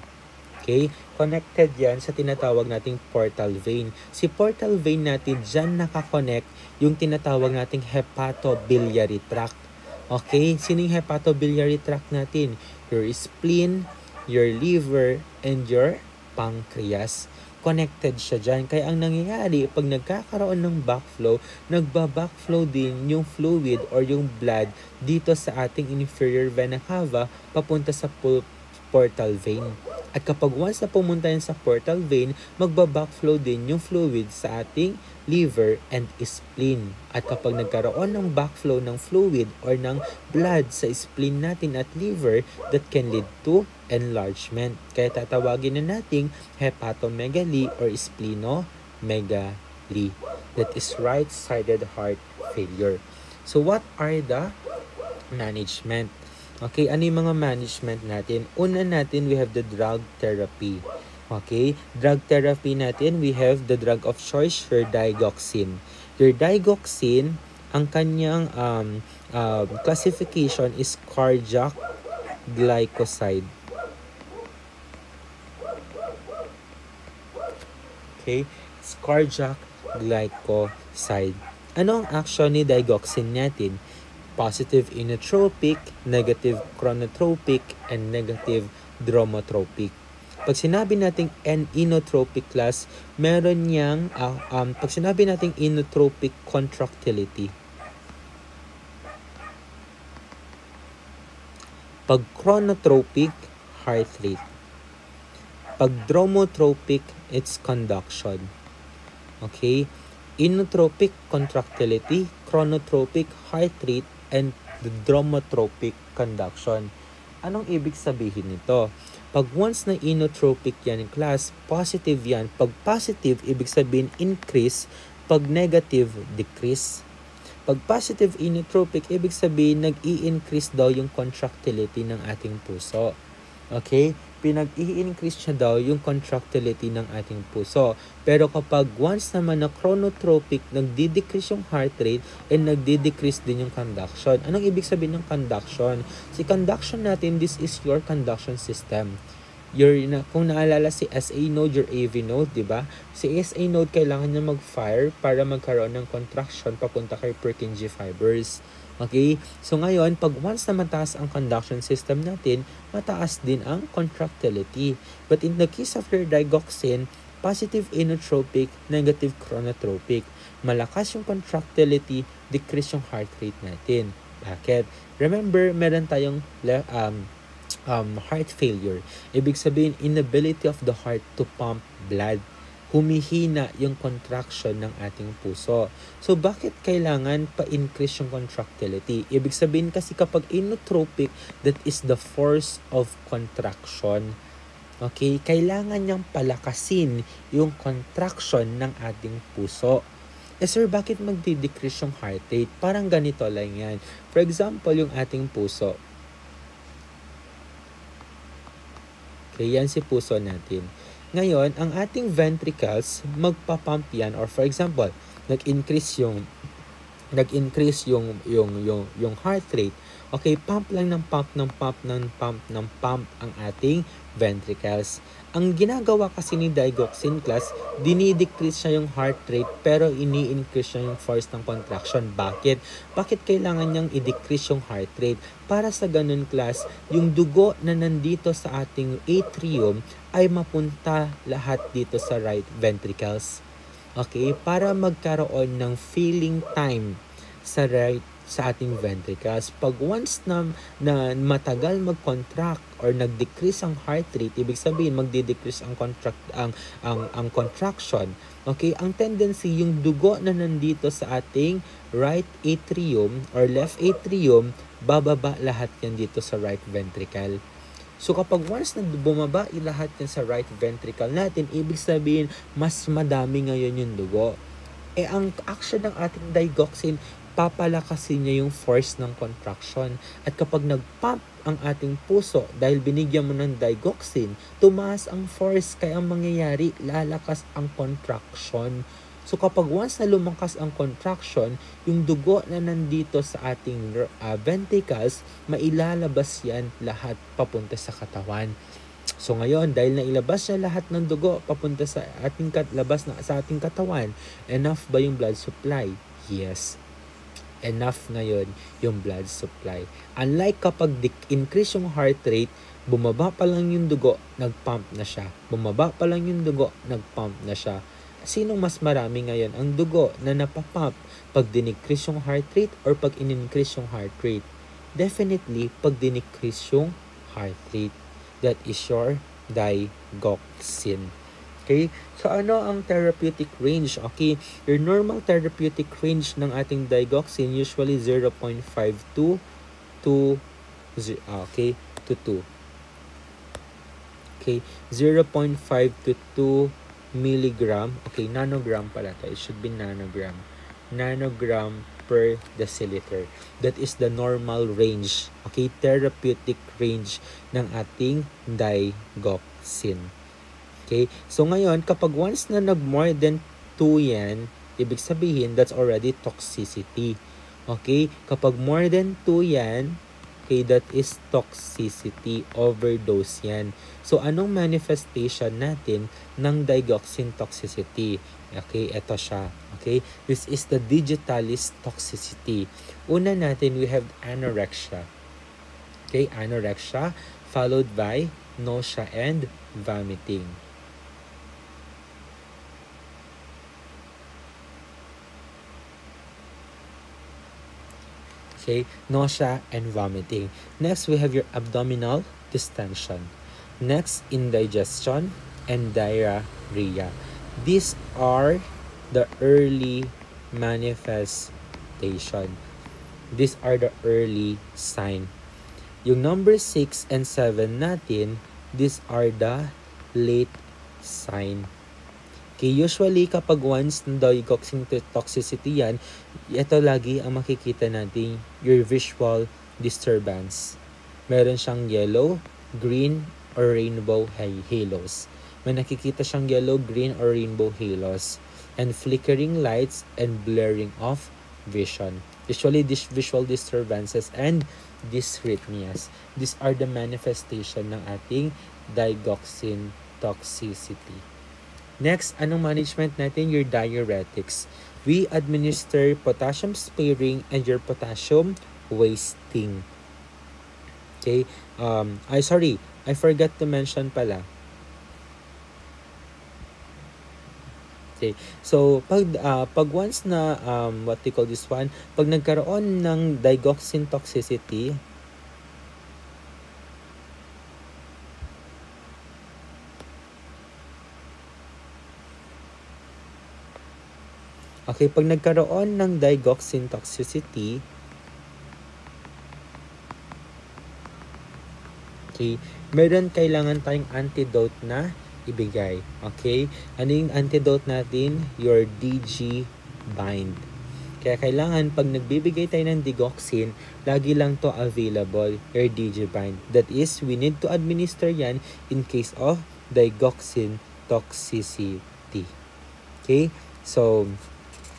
Okay? Connected yan sa tinatawag nating portal vein. Si portal vein natin, dyan nakakonect yung tinatawag nating hepatobiliary tract. Okay? Sino yung hepatobiliary tract natin? Your spleen, your liver, and your pancreas. Connected siya dyan. Kaya ang nangyayari, pag nagkakaroon ng backflow, nagba-backflow din yung fluid or yung blood dito sa ating inferior vena cava papunta sa portal vein. At kapag once na pumunta yan sa portal vein, magba-backflow din yung fluid sa ating liver and spleen. At kapag nagkaroon ng backflow ng fluid or ng blood sa spleen natin at liver, that can lead to enlargement. Kaya tatawagin na nating hepatomegaly or splenomegaly. That is right-sided heart failure. So what are the management? Okay, ano yung mga management natin? Una natin, we have the drug therapy. Okay, drug therapy natin, we have the drug of choice, your digoxin. Your digoxin, ang kanyang classification is cardiac glycoside. Okay, it's cardiac glycoside. Ano ang action ni digoxin natin? Positive inotropic, negative chronotropic, and negative dromotropic. Pag sinabi nating inotropic class, meron niyang, pag sinabi nating inotropic contractility. Pag chronotropic, heart rate. Pag dromotropic, it's conduction. Okay? Inotropic contractility, chronotropic heart rate, and the dromotropic conduction. Anong ibig sabihin nito? Pag once na inotropic yan in class, positive yan. Pag positive, ibig sabihin increase. Pag negative, decrease. Pag positive inotropic, ibig sabihin nag-i-increase daw yung contractility ng ating puso. Okay? Pinag-i-increase siya daw yung contractility ng ating puso. Pero kapag once naman na chronotropic, nagdi-decrease yung heart rate and nagdi-decrease din yung conduction. Anong ibig sabihin ng conduction? Si conduction natin, this is your conduction system. Kung naalala si SA node, your AV node, di ba? Si SA node kailangan niya mag-fire para magkaroon ng contraction papunta kay Purkinje fibers. Okay? So ngayon, pag once na mataas ang conduction system natin, mataas din ang contractility. But in the case of your digoxin, positive inotropic, negative chronotropic. Malakas yung contractility, decrease yung heart rate natin. Bakit? Remember, meron tayong heart failure. Ibig sabihin, inability of the heart to pump blood. Humihina yung contraction ng ating puso. So, bakit kailangan pa-increase yung contractility? Ibig sabihin kasi kapag inotropic, that is the force of contraction. Okay? Kailangan niyang palakasin yung contraction ng ating puso. Sir, bakit magdi-decrease yung heart rate? Parang ganito lang yan. For example, yung ating puso. Okay, yan si puso natin. Ngayon, ang ating ventricles, magpapump yan. Or for example, nag-increase yung nag-increase yung heart rate, okay, pump lang ng pump ng pump ng pump ng pump ang ating ventricles. Ang ginagawa kasi ni digoxin class, dinidecrease siya yung heart rate pero ini-increase siya yung force ng contraction. Bakit? Bakit kailangan niyang i-decrease yung heart rate? Para sa ganun class, yung dugo na nandito sa ating atrium ay mapunta lahat dito sa right ventricles. Okay? Para magkaroon ng filling time sa ating ventricles. Pag once na matagal mag-contract or nag-decrease ang heart rate, ibig sabihin magdi-decrease ang contraction. Okay? Ang tendency yung dugo na nandito sa ating right atrium or left atrium, bababa lahat yan dito sa right ventricle. So kapag once na bumaba lahat yan sa right ventricle natin, ibig sabihin mas madami ngayon yung dugo. Ang action ng ating digoxin, papalakasin niya yung force ng contraction. At kapag nag-pump ang ating puso dahil binigyan mo ng digoxin, tumaas ang force, kaya ang mangyayari, lalakas ang contraction. So kapag once na lumakas ang contraction, yung dugo na nandito sa ating ventricles, mailalabas yan lahat papunta sa katawan. So ngayon, dahil nailabas niya lahat ng dugo papunta sa ating sa ating katawan, enough ba yung blood supply? Yes. Enough ngayon yung blood supply. Unlike kapag increase yung heart rate, bumaba pa lang yung dugo, nagpump na siya. Bumaba pa lang yung dugo, nagpump na siya. Sinong mas marami ngayon? Ang dugo na napapump pag dinecrease yung heart rate or pag in-increase yung heart rate? Definitely, pag dinecrease yung heart rate. That is your digoxin. Okay? So, ano ang therapeutic range? Okay? Your normal therapeutic range ng ating digoxin usually 0.5 to 2. Okay? To 2. Okay? 0.5 to 2 milligram. Okay, nanogram pala ito. It should be nanogram. Nanogram per deciliter. That is the normal range. Okay? Therapeutic range ng ating digoxin. Okay? So ngayon, kapag once na nag-more than 2 yan, ibig sabihin, that's already toxicity. Okay? Kapag more than 2 yan, okay, that is toxicity, overdose yan. So, anong manifestation natin ng digoxin toxicity? Okay, ito siya. Okay? This is the digitalis toxicity. Una natin, we have anorexia. Okay? Anorexia, followed by nausea and vomiting. Okay, nausea and vomiting. Next, we have your abdominal distension. Next, indigestion and diarrhea. These are the early manifestation. These are the early sign. Yung number 6 and 7 natin, these are the late sign. Okay, usually kapag once ng digoxin toxicity yan, ito lagi ang makikita natin, your visual disturbance. Meron siyang yellow, green, or rainbow halos. May nakikita siyang yellow, green, or rainbow halos. And flickering lights and blurring of vision. Usually, these visual disturbances and dysrhythmias. These are the manifestation ng ating digoxin toxicity. Next, anong management natin? Your diuretics. We administer potassium sparing and your potassium wasting. Okay? I forgot to mention pala. Okay. So, pag once na, what they call this one, pag nagkaroon ng digoxin toxicity, okay, pag nagkaroon ng digoxin toxicity, okay, meron kailangan tayong antidote na ibigay. Okay? Ano yung antidote natin? Your DG bind. Kaya kailangan pag nagbibigay tayo ng digoxin, lagi lang to available, your DG bind. That is, we need to administer yan in case of digoxin toxicity. Okay? So,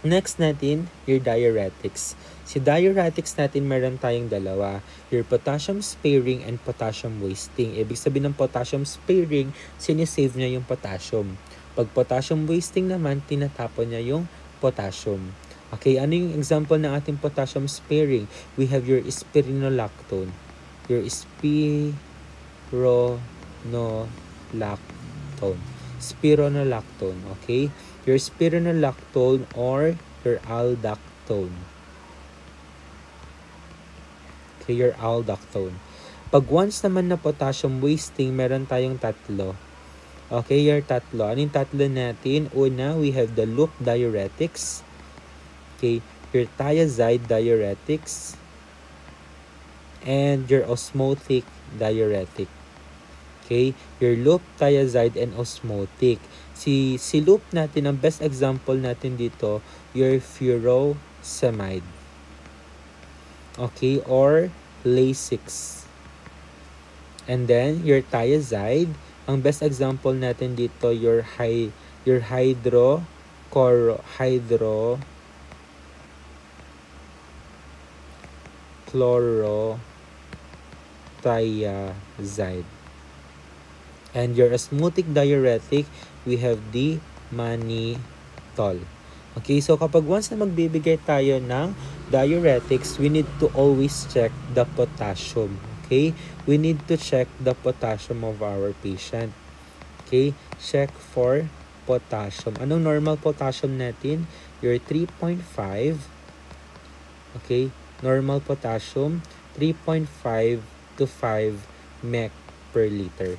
Next natin, your diuretics. Si diuretics natin, meron tayong dalawa. Your potassium sparing and potassium wasting. Ibig sabihin ng potassium sparing, sinisave niya yung potassium. Pag potassium wasting naman, tinatapon niya yung potassium. Okay, ano yung example ng ating potassium sparing? We have your spironolactone. Your spironolactone. Spironolactone, okay? Your spironolactone or your aldactone. Okay, your aldactone. Pag once naman na potassium wasting, meron tayong tatlo. Okay, your tatlo. Ano yung tatlo natin? Una, we have the loop diuretics. Okay, your thiazide diuretics. And your osmotic diuretic. Okay, your loop, thiazide, and osmotic. Si loop natin, ang best example natin dito, your furosemide. Okay, or Lasix. And then, your thiazide, ang best example natin dito, your hydrochlorothiazide. And your osmotic diuretic, we have the mannitol. Okay, so kapag once na magbibigay tayo ng diuretics, we need to always check the potassium. Okay, we need to check the potassium of our patient. Okay, check for potassium. Anong normal potassium natin? Your 3.5. Okay, normal potassium, 3.5 to 5 mEq per liter.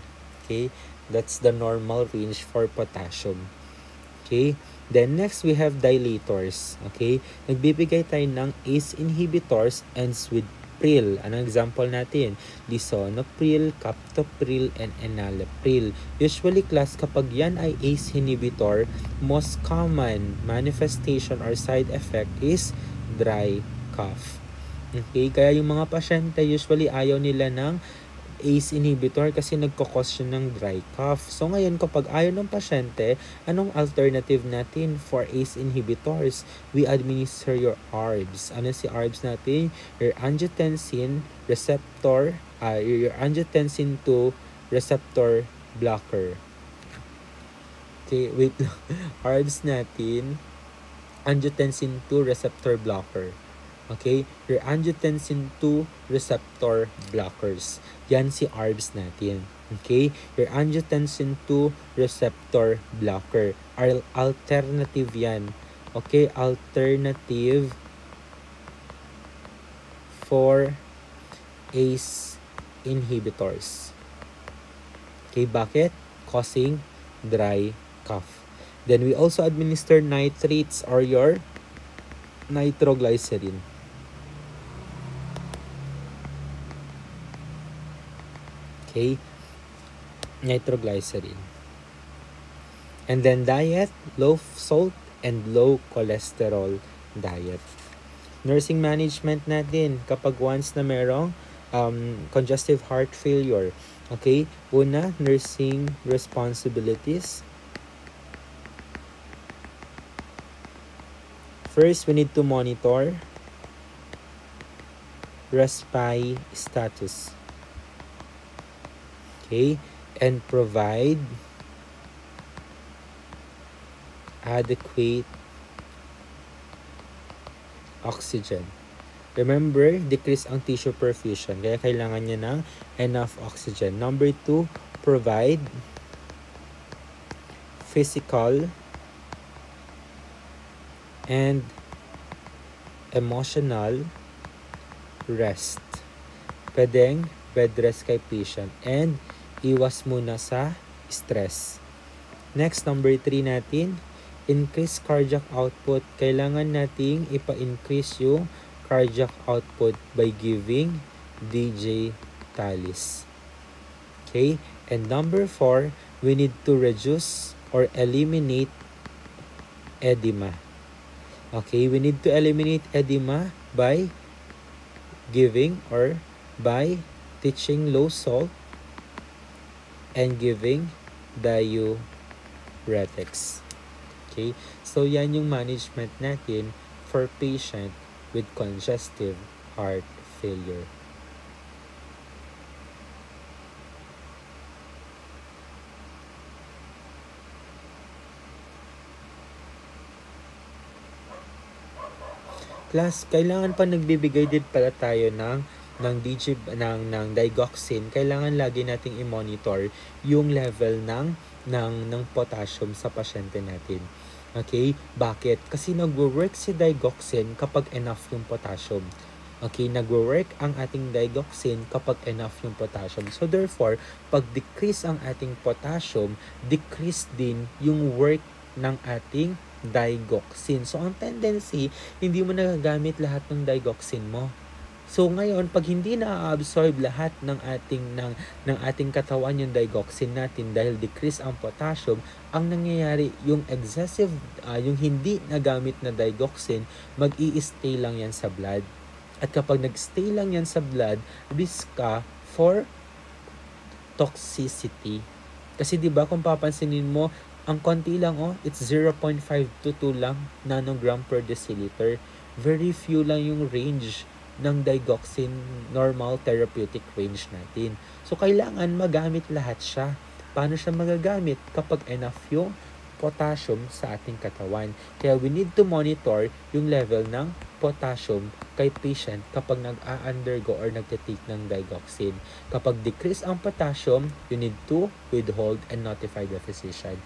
Okay, that's the normal range for potassium. Okay, then next we have dilators. Okay, nagbibigay tayo ng ACE inhibitors ends with pril. Anong example natin? Lisinopril, captopril, and enalapril. Usually class, kapag yan ay ACE inhibitor, most common manifestation or side effect is dry cough. Okay, kaya yung mga pasyente usually ayaw nila ng ACE inhibitor kasi nagkakos yun ng dry cough. So ngayon, kapag ayaw ng pasyente, anong alternative natin for ACE inhibitors? We administer your ARBs. Ano si ARBs natin? Your angiotensin receptor, your angiotensin 2 receptor blocker. Okay, wait lang. ARBs natin, angiotensin 2 receptor blocker. Okay, your angiotensin 2 receptor blockers. Yan si ARBs natin. Okay, your angiotensin 2 receptor blocker. Alternative yan. Okay, alternative for ACE inhibitors. Okay, bakit? Causing dry cough. Then we also administer nitrates or your nitroglycerin. Okay, nitroglycerin. And then diet, low salt and low cholesterol diet. Nursing management natin, kapag once na merong congestive heart failure. Okay, una, nursing responsibilities. First, we need to monitor respiratory status. Okay, and provide adequate oxygen. Remember, decrease ang tissue perfusion, kaya kailangan niya ng enough oxygen. Number 2, provide physical and emotional rest. Pwedeng bed rest kay patient and iwas muna sa stress. Next, number 3 natin, increase cardiac output. Kailangan nating ipa-increase yung cardiac output by giving DJ Talis. Okay? And number 4, we need to reduce or eliminate edema. Okay? We need to eliminate edema by giving or by teaching low salt and giving diuretics. Okay? So, yan yung management natin for patient with congestive heart failure. Plus, kailangan pa nagbibigay din pala tayo ng digoxin. Kailangan lagi nating i-monitor yung level ng potassium sa pasyente natin. Okay? Bakit? Kasi nagwo-work si digoxin kapag enough yung potassium. Okay, nagwo-work ang ating digoxin kapag enough yung potassium. So therefore, pag decrease ang ating potassium, decrease din yung work ng ating digoxin. So ang tendency, hindi mo nagagamit lahat ng digoxin mo. So ngayon, pag hindi na-absorb lahat ng ating katawan yung digoxin natin dahil decrease ang potassium, ang nangyayari yung excessive, yung hindi nagamit na digoxin, mag-i-stay lang yan sa blood. At kapag nag-stay lang yan sa blood, risk ka for toxicity. Kasi 'di ba kung papansinin mo, ang konti lang it's 0.5 to 2 lang nanogram per deciliter. Very few lang yung range ng digoxin normal therapeutic range natin. So kailangan magamit lahat siya. Paano siya magagamit? Kapag enough yung potassium sa ating katawan. Kaya we need to monitor yung level ng potassium kay patient kapag nag-undergo or nagtitake ng digoxin. Kapag decrease ang potassium, you need to withhold and notify the physician.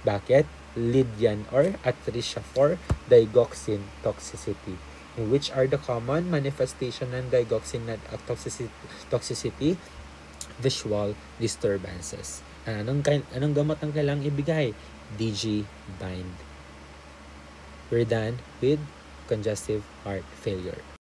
Bakit? Lead yan or at risk siya for digoxin toxicity. Which are the common manifestation ng digoxin toxicity? Visual disturbances. Anong gamot ang kailangang ibigay? DG bind. We're done with congestive heart failure.